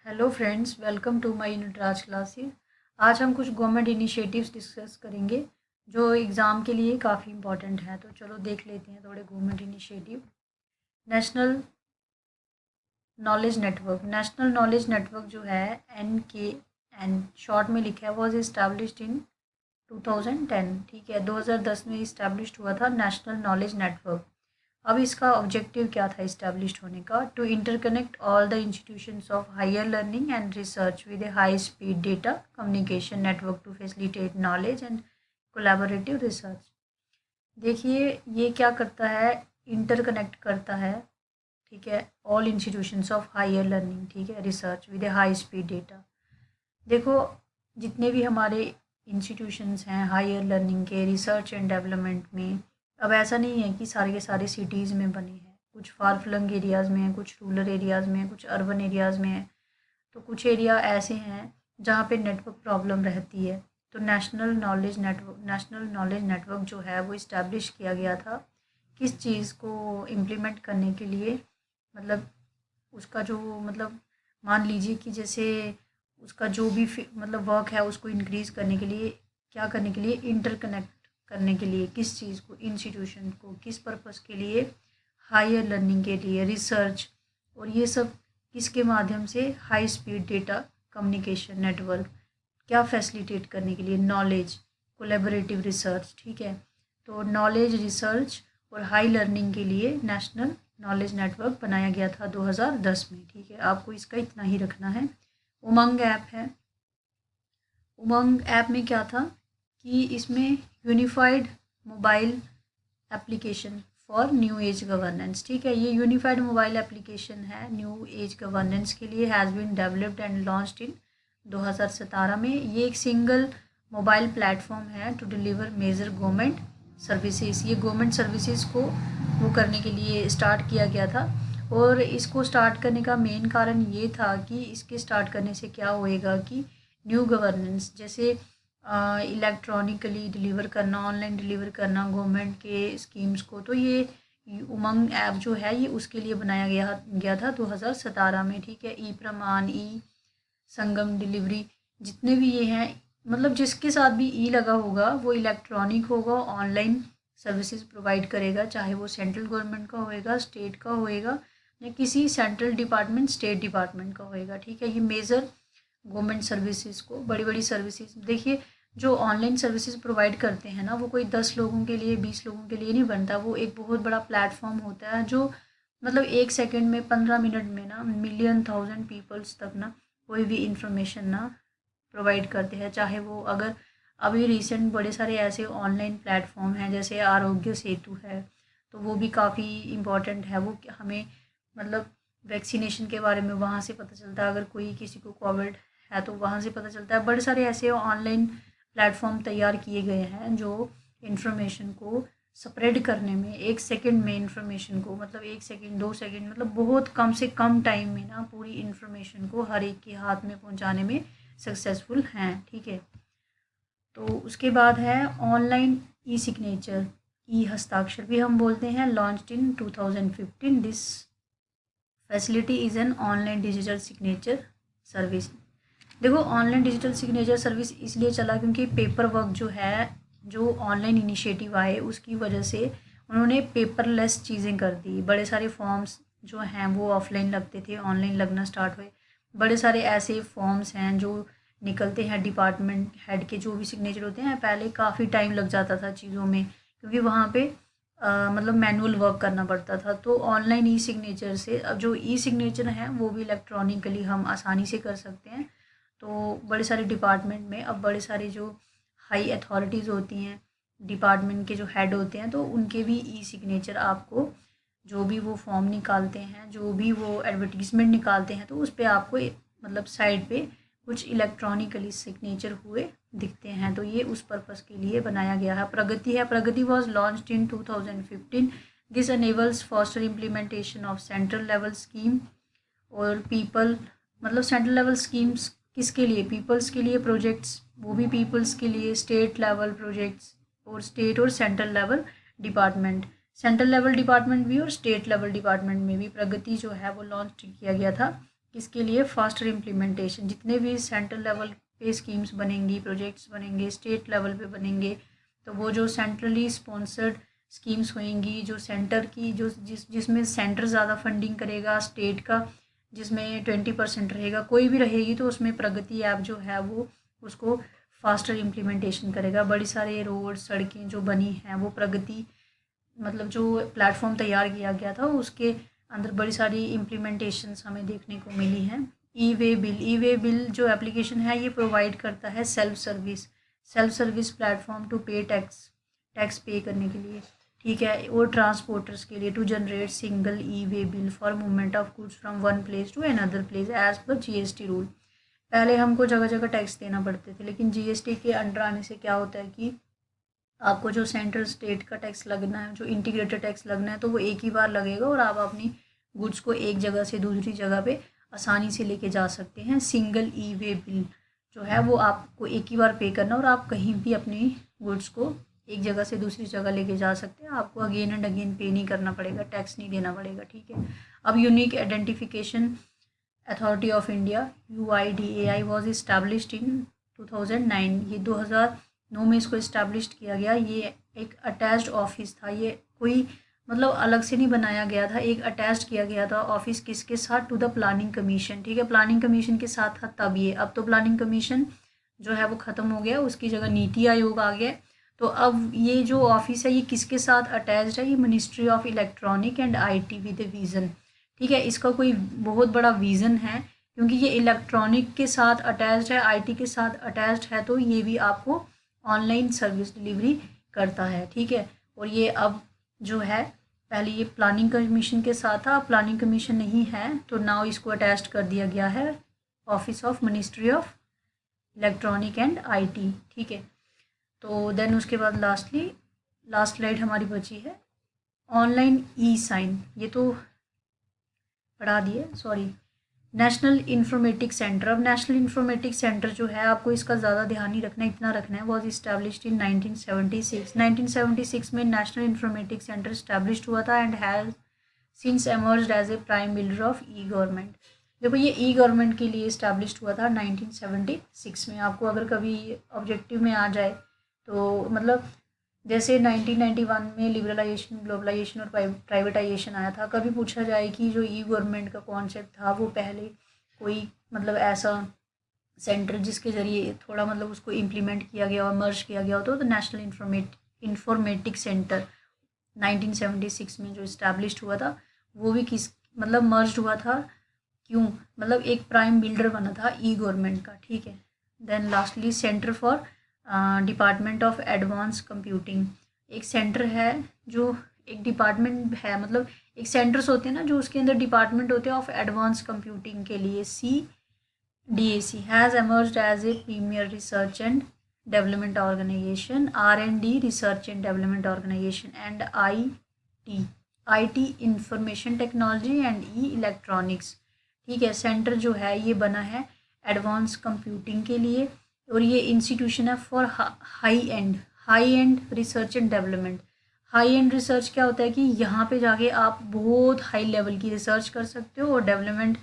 Hello friends, welcome to my unit classes. आज हम कुछ गवर्नमेंट इनिशिएटिव्स डिस्कस करेंगे जो एग्ज़ाम के लिए काफ़ी इंपॉर्टेंट है। तो चलो देख लेते हैं थोड़े government initiative. National knowledge network जो है NKN शॉर्ट में लिखा है, वॉज इस्टेब्लिश्ड इन 2010। ठीक है, 2010 में इस्टेब्लिश्ड हुआ था नेशनल नॉलेज नेटवर्क। अब इसका ऑब्जेक्टिव क्या था इस्टेब्लिश्ड होने का? To interconnect all the institutions of higher learning and research with a high speed data communication network to facilitate knowledge and collaborative research. देखिए, ये क्या करता है, इंटरकनेक्ट करता है। ठीक है, all institutions of higher learning, ठीक है, research with a high speed data. देखो, जितने भी हमारे इंस्टीट्यूशंस हैं हायर लर्निंग के, रिसर्च एंड डेवलपमेंट में, अब ऐसा नहीं है कि सारे के सारे सिटीज़ में बने हैं। कुछ फार फ्लंग एरियाज़ में हैं, कुछ रूरल एरियाज़ में हैं, कुछ अर्बन एरियाज़ में हैं। तो कुछ एरिया ऐसे हैं जहाँ पे नेटवर्क प्रॉब्लम रहती है। तो नेशनल नॉलेज नेटवर्क जो है वो इस्टेब्लिश किया गया था किस चीज़ को इम्प्लीमेंट करने के लिए। मतलब उसका जो मतलब मान लीजिए कि जैसे उसका जो भी मतलब वर्क है उसको इंक्रीज़ करने के लिए, क्या करने के लिए, इंटरकनेक्ट करने के लिए किस चीज़ को, इंस्टीट्यूशन को, किस पर्पस के लिए, हायर लर्निंग के लिए, रिसर्च, और ये सब किसके माध्यम से, high speed data communication network, क्या फैसिलिटेट करने के लिए, नॉलेज, कोलैबोरेटिव रिसर्च। ठीक है, तो नॉलेज, रिसर्च और हाई लर्निंग के लिए नेशनल नॉलेज नेटवर्क बनाया गया था 2010 में। ठीक है, आपको इसका इतना ही रखना है। उमंग ऐप है। उमंग ऐप में क्या था कि इसमें unified mobile application for new age governance. ठीक है, ये यूनिफाइड मोबाइल एप्लीकेशन है न्यू एज गवर्नेंस के लिए, has been developed and launched in 2017 में। ये एक सिंगल मोबाइल प्लेटफॉर्म है to deliver major government services. ये गवर्नमेंट सर्विसेज को वो करने के लिए स्टार्ट किया गया था। और इसको स्टार्ट करने का मेन कारण ये था कि इसके स्टार्ट करने से क्या होएगा कि न्यू गवर्नेंस, जैसे इलेक्ट्रॉनिकली डिलीवर करना, ऑनलाइन डिलीवर करना गवर्नमेंट के स्कीम्स को, तो ये उमंग ऐप जो है ये उसके लिए बनाया गया था 2017 में। ठीक है, ई प्रमाण, ई संगम डिलीवरी, जितने भी ये हैं, मतलब जिसके साथ भी ई लगा होगा वो इलेक्ट्रॉनिक होगा, ऑनलाइन सर्विसेज प्रोवाइड करेगा, चाहे वो सेंट्रल गवर्नमेंट का होएगा, स्टेट का होएगा, या किसी सेंट्रल डिपार्टमेंट, स्टेट डिपार्टमेंट का होएगा। ठीक है, ये मेजर गवर्नमेंट सर्विसेज को, बड़ी बड़ी सर्विसेज, देखिए जो ऑनलाइन सर्विसेज प्रोवाइड करते हैं ना, वो कोई 10 लोगों के लिए, 20 लोगों के लिए नहीं बनता। वो एक बहुत बड़ा प्लेटफॉर्म होता है जो मतलब 1 सेकंड में, 15 मिनट में ना, मिलियन, थाउजेंड पीपल्स तक ना कोई भी इंफॉर्मेशन ना प्रोवाइड करते हैं। चाहे वो, अगर अभी रिसेंट बड़े सारे ऐसे ऑनलाइन प्लेटफॉर्म हैं जैसे आरोग्य सेतु है, तो वो भी काफ़ी इम्पॉर्टेंट है। वो हमें मतलब वैक्सीनेशन के बारे में वहाँ से पता चलता है, अगर कोई किसी को कोविड है तो वहाँ से पता चलता है। बड़े सारे ऐसे ऑनलाइन प्लेटफॉर्म तैयार किए गए हैं जो इंफॉर्मेशन को स्प्रेड करने में, 1 सेकंड में इंफॉर्मेशन को, मतलब 1 सेकंड, 2 सेकंड, मतलब बहुत कम से कम टाइम में ना पूरी इंफॉर्मेशन को हर एक के हाथ में पहुंचाने में सक्सेसफुल हैं। ठीक है, तो उसके बाद है ऑनलाइन ई सिग्नेचर, ई हस्ताक्षर भी हम बोलते हैं, launched in 2015। This facility is an online digital signature service. देखो, ऑनलाइन डिजिटल सिग्नेचर सर्विस इसलिए चला क्योंकि पेपर वर्क जो है, जो ऑनलाइन इनिशिएटिव आए उसकी वजह से उन्होंने पेपरलेस चीज़ें कर दी। बड़े सारे फॉर्म्स जो हैं वो ऑफलाइन लगते थे, ऑनलाइन लगना स्टार्ट हुए। बड़े सारे ऐसे फॉर्म्स हैं जो निकलते हैं डिपार्टमेंट हेड के, जो भी सिग्नेचर होते हैं, पहले काफ़ी टाइम लग जाता था चीज़ों में क्योंकि वहाँ पे मतलब मैनुअल वर्क करना पड़ता था। तो ऑनलाइन ई सिग्नेचर से अब जो ई सिग्नेचर हैं वो भी इलेक्ट्रॉनिकली हम आसानी से कर सकते हैं। तो बड़े सारे डिपार्टमेंट में अब बड़े सारे जो हाई अथॉरिटीज़ होती हैं, डिपार्टमेंट के जो हेड होते हैं, तो उनके भी ई सिग्नेचर आपको, जो भी वो फॉर्म निकालते हैं, जो भी वो एडवर्टीज़मेंट निकालते हैं, तो उस पर आपको मतलब साइड पे कुछ इलेक्ट्रॉनिकली सिग्नेचर हुए दिखते हैं। तो ये उस पर्पज़ के लिए बनाया गया है। प्रगति है, Pragati was launched in 2015। This enables foster implementation of central level scheme और पीपल, मतलब सेंट्रल लेवल स्कीम्स किसके लिए, पीपल्स के लिए प्रोजेक्ट्स, वो भी पीपल्स के लिए, स्टेट लेवल प्रोजेक्ट्स, और स्टेट और central level department, central level department भी और स्टेट लेवल डिपार्टमेंट में भी प्रगति जो है वो लॉन्च किया गया था किसके लिए? Faster implementation. जितने भी सेंट्रल लेवल पे स्कीम्स बनेंगी, प्रोजेक्ट्स बनेंगे, स्टेट लेवल पे बनेंगे, तो वो जो सेंट्रली स्पॉन्सर्ड स्कीम्स होएंगी, जो सेंटर की जो जिसमें सेंटर ज़्यादा फंडिंग करेगा, स्टेट का जिसमें 20% रहेगा, कोई भी रहेगी, तो उसमें प्रगति ऐप जो है वो उसको फास्टर इम्प्लीमेंटेशन करेगा। बड़ी सारे रोड सड़कें जो बनी हैं वो प्रगति मतलब जो प्लेटफॉर्म तैयार किया गया था उसके अंदर बड़ी सारी इम्प्लीमेंटेशंस हमें देखने को मिली हैं। ई वे बिल जो एप्लीकेशन है ये प्रोवाइड करता है सेल्फ सर्विस प्लेटफॉर्म टू पे टैक्स पे करने के लिए, ठीक है, और ट्रांसपोर्टर्स के लिए to generate single e way bill for movement of goods from one place to another place as per GST rule. पहले हमको जगह जगह टैक्स देना पड़ते थे, लेकिन जीएसटी के अंडर आने से क्या होता है कि आपको जो सेंट्रल स्टेट का टैक्स लगना है, जो इंटीग्रेटेड टैक्स लगना है, तो वो एक ही बार लगेगा और आप अपनी गुड्स को एक जगह से दूसरी जगह पे आसानी से लेके जा सकते हैं। सिंगल ई वे बिल जो है वो आपको एक ही बार पे करना और आप कहीं भी अपनी गुड्स को एक जगह से दूसरी जगह लेके जा सकते हैं। आपको अगेन एंड अगेन पे नहीं करना पड़ेगा, टैक्स नहीं देना पड़ेगा, ठीक है। अब unique identification authority of India UIDAI was established in 2009। ये 2009 में इसको इस्टेब्लिश किया गया। ये एक अटैच्ड ऑफिस था, ये कोई मतलब अलग से नहीं बनाया गया था, एक अटैच्ड किया गया था ऑफिस किसके साथ? टू द प्लानिंग कमीशन, ठीक है, प्लानिंग कमीशन के साथ था तब ये। अब तो प्लानिंग कमीशन जो है वो ख़त्म हो गया, उसकी जगह नीति आयोग आ गया। तो अब ये जो ऑफिस है ये किसके साथ अटैच्ड है? ये ministry of electronic and IT with A vision, ठीक है। इसका कोई बहुत बड़ा विज़न है क्योंकि ये इलेक्ट्रॉनिक के साथ अटैच्ड है, IT के साथ अटैच्ड है, तो ये भी आपको ऑनलाइन सर्विस डिलीवरी करता है, ठीक है। और ये अब जो है पहले ये प्लानिंग कमीशन के साथ था, प्लानिंग कमीशन नहीं है, तो नाउ इसको अटैच्ड कर दिया गया है office of ministry of electronic and IT, ठीक है। तो देन उसके बाद लास्ट स्लाइड हमारी बची है ऑनलाइन ई-साइन, ये तो पढ़ा दिए, सॉरी। नेशनल इंफॉर्मेटिक सेंटर, अब नेशनल इंफॉर्मेटिक सेंटर जो है आपको इसका ज़्यादा ध्यान नहीं रखना, इतना रखना है, वॉज इस्टेब्लिश्ड इन 1976। 1976 में नेशनल इंफॉर्मेटिक सेंटर इस्टेब्लिश्ड हुआ था and has since emerged as a prime builder of e government. देखो ये ई गवर्नमेंट के लिए इस्टेब्लिश्ड हुआ था 1976 में। आपको अगर कभी ऑब्जेक्टिव में आ जाए तो मतलब जैसे 1991 में लिबरलाइजेशन, ग्लोबलाइजेशन और प्राइवेटाइजेशन आया था, कभी पूछा जाए कि जो ई गवर्नमेंट का कॉन्सेप्ट था वो पहले कोई मतलब ऐसा सेंटर जिसके ज़रिए थोड़ा मतलब उसको इम्प्लीमेंट किया गया और मर्ज किया गया होता, तो नेशनल इंफॉर्मेटिक सेंटर 1976 में जो इस्टेब्लिश्ड हुआ था वो भी किस मतलब मर्ज हुआ था, क्यों? मतलब एक प्राइम बिल्डर बना था ई गवर्नमेंट का, ठीक है। Then lastly centre for department of advance computing, एक सेंटर है जो एक डिपार्टमेंट है, मतलब एक सेंटर्स होते हैं ना जो उसके अंदर डिपार्टमेंट होते हैं ऑफ एडवांस कंप्यूटिंग के लिए। CDAC has emerged as a premier research and development organization, R&D research and development organization, and IT information technology and e electronics, ठीक है। सेंटर जो है ये बना है एडवांस कंप्यूटिंग के लिए और ये इंस्टीट्यूशन है for high and research and development. High and research क्या होता है कि यहाँ पे जाके आप बहुत हाई लेवल की रिसर्च कर सकते हो और डेवलपमेंट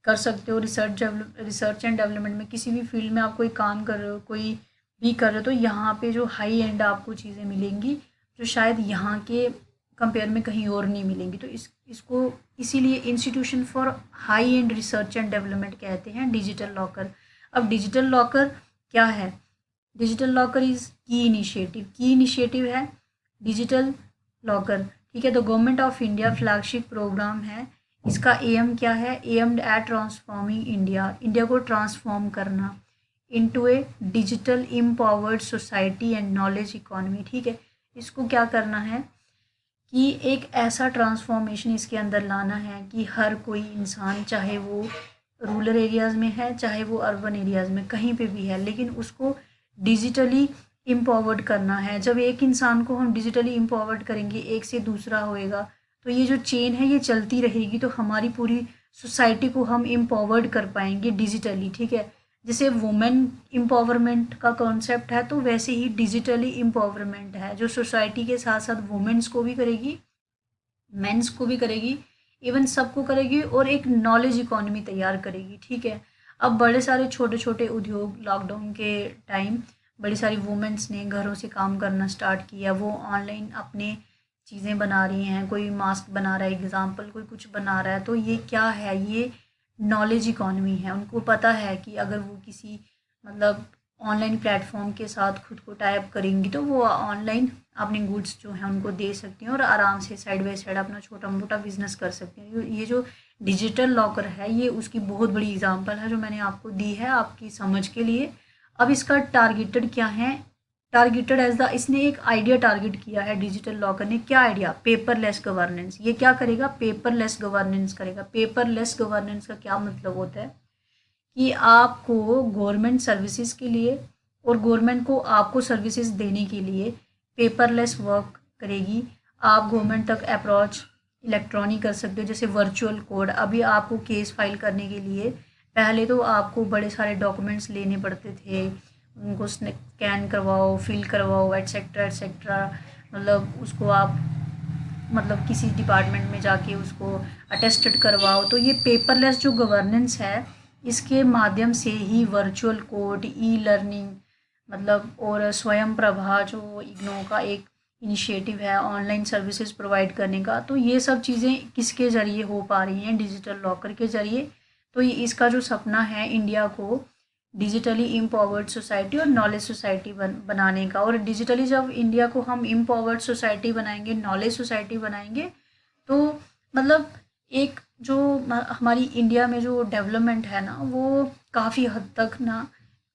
कर सकते हो। रिसर्च एंड डेवलपमेंट में किसी भी फील्ड में आप कोई काम कर रहे हो, कोई भी कर रहे हो, तो यहाँ पे जो हाई एंड आपको चीज़ें मिलेंगी जो शायद यहाँ के कंपेयर में कहीं और नहीं मिलेंगी। तो इसको इसीलिए institution for high and research and development कहते हैं। डिजिटल लॉकर, अब डिजिटल लॉकर क्या है? डिजिटल लॉकर इज़ की इनिशिएटिव है डिजिटल लॉकर, ठीक है। The government of India flagship programme है। इसका एम क्या है? एम्ड एट ट्रांसफॉर्मिंग इंडिया को ट्रांसफॉर्म करना into a digital empowered society and knowledge economy, ठीक है। इसको क्या करना है कि एक ऐसा ट्रांसफॉर्मेशन इसके अंदर लाना है कि हर कोई इंसान, चाहे वो रूरल एरियाज़ में है चाहे वो अर्बन एरियाज़ में कहीं पे भी है, लेकिन उसको डिजिटली एम्पावर्ड करना है। जब एक इंसान को हम डिजिटली एम्पावर्ड करेंगे, एक से दूसरा होएगा, तो ये जो चेन है ये चलती रहेगी, तो हमारी पूरी सोसाइटी को हम एम्पावर्ड कर पाएंगे डिजिटली, ठीक है। जैसे वुमेन एम्पावरमेंट का कॉन्सेप्ट है, तो वैसे ही डिजिटली एम्पावरमेंट है जो सोसाइटी के साथ साथ वुमेन्स को भी करेगी, मेंस को भी करेगी, इवन सबको करेगी और एक नॉलेज इकोनॉमी तैयार करेगी, ठीक है। अब बड़े सारे छोटे छोटे उद्योग लॉकडाउन के टाइम बड़ी सारी वुमेंस ने घरों से काम करना स्टार्ट किया, वो ऑनलाइन अपने चीज़ें बना रही हैं, कोई मास्क बना रहा है एग्ज़ाम्पल, कोई कुछ बना रहा है, तो ये क्या है, ये नॉलेज इकोनॉमी है। उनको पता है कि अगर वो किसी मतलब ऑनलाइन प्लेटफॉर्म के साथ खुद को टाइप करेंगी तो वो ऑनलाइन अपने गुड्स जो हैं उनको दे सकती हैं और आराम से साइड बाय साइड अपना छोटा मोटा बिजनेस कर सकती हैं। ये जो डिजिटल लॉकर है ये उसकी बहुत बड़ी एग्जांपल है जो मैंने आपको दी है आपकी समझ के लिए। अब इसका टारगेटेड क्या है, टारगेटेड एज द, इसने एक आइडिया टारगेट किया है डिजिटल लॉकर ने। क्या आइडिया? Paperless governance. ये क्या करेगा? पेपरलेस गवर्नेंस करेगा। पेपरलेस गवर्नेंस का क्या मतलब होता है कि आपको गवर्नमेंट सर्विसेज के लिए और गवर्नमेंट को आपको सर्विसेज देने के लिए पेपरलेस वर्क करेगी। आप गवर्नमेंट तक अप्रोच इलेक्ट्रॉनिक कर सकते हो, जैसे वर्चुअल कोड। अभी आपको केस फाइल करने के लिए पहले तो आपको बड़े सारे डॉक्यूमेंट्स लेने पड़ते थे, उनको स्कैन करवाओ, फिल करवाओ, एट्सेट्रा एट्सेट्रा। मतलब उसको आप मतलब किसी डिपार्टमेंट में जाके उसको अटेस्टेड करवाओ। तो ये पेपरलेस जो गवर्नेंस है इसके माध्यम से ही वर्चुअल कोर्ट, ई लर्निंग मतलब और स्वयं प्रभा जो इग्नो का एक इनिशिएटिव है ऑनलाइन सर्विसेज प्रोवाइड करने का, तो ये सब चीज़ें किसके ज़रिए हो पा रही हैं? डिजिटल लॉकर के ज़रिए। तो ये इसका जो सपना है इंडिया को डिजिटली एम्पावर्ड सोसाइटी और नॉलेज सोसाइटी बनाने का, और डिजिटली जब इंडिया को हम एम्पावर्ड सोसाइटी बनाएंगे, नॉलेज सोसाइटी बनाएंगे, तो मतलब एक जो हमारी इंडिया में जो डेवलपमेंट है ना वो काफ़ी हद तक ना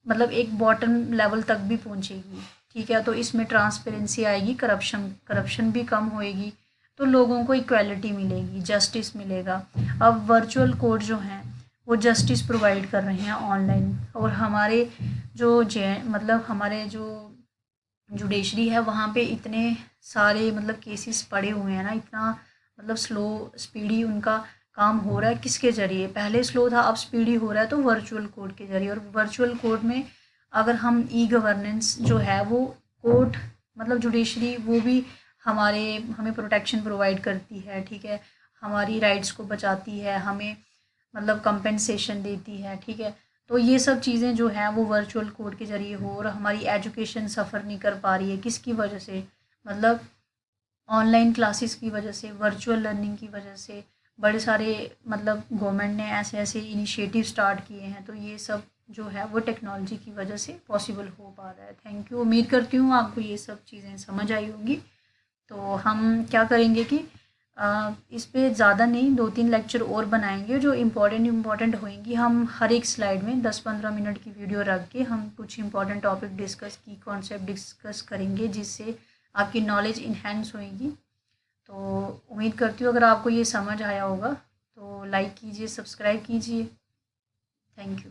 मतलब एक बॉटम लेवल तक भी पहुंचेगी, ठीक है। तो इसमें ट्रांसपेरेंसी आएगी, करप्शन भी कम होएगी, तो लोगों को इक्वालिटी मिलेगी, जस्टिस मिलेगा। अब वर्चुअल कोर्ट जो हैं वो जस्टिस प्रोवाइड कर रहे हैं ऑनलाइन, और हमारे जो मतलब हमारे जो जुडिशरी है वहाँ पे इतने सारे मतलब केसेस पड़े हुए हैं ना, इतना मतलब स्लो स्पीडी उनका काम हो रहा है। किसके ज़रिए? पहले स्लो था, अब स्पीडी हो रहा है, तो वर्चुअल कोर्ट के ज़रिए। और वर्चुअल कोर्ट में अगर हम ई गवर्नेंस जो है वो कोर्ट मतलब जुडिशरी वो भी हमें प्रोटेक्शन प्रोवाइड करती है, ठीक है। हमारी राइट्स को बचाती है, हमें मतलब कंपेंसेशन देती है, ठीक है। तो ये सब चीज़ें जो हैं वो वर्चुअल कोर्ट के ज़रिए हो, और हमारी एजुकेशन सफ़र नहीं कर पा रही है किसकी वजह से? मतलब ऑनलाइन क्लासेस की वजह से, वर्चुअल लर्निंग की वजह से। बड़े सारे मतलब गवर्नमेंट ने ऐसे ऐसे इनिशिएटिव स्टार्ट किए हैं, तो ये सब जो है वो टेक्नोलॉजी की वजह से पॉसिबल हो पा रहा है। Thank you. उम्मीद करती हूँ आपको ये सब चीज़ें समझ आई होंगी। तो हम क्या करेंगे कि इस पे ज़्यादा नहीं, 2-3 लेक्चर और बनाएंगे जो इम्पॉर्टेंट होएंगी। हम हर एक स्लाइड में 10-15 मिनट की वीडियो रख के हम कुछ इम्पॉर्टेंट टॉपिक डिस्कस की कॉन्सेप्ट डिस्कस करेंगे, जिससे आपकी नॉलेज इन्हेंस होएगी। तो उम्मीद करती हूँ अगर आपको ये समझ आया होगा तो लाइक कीजिए, सब्सक्राइब कीजिए। Thank you.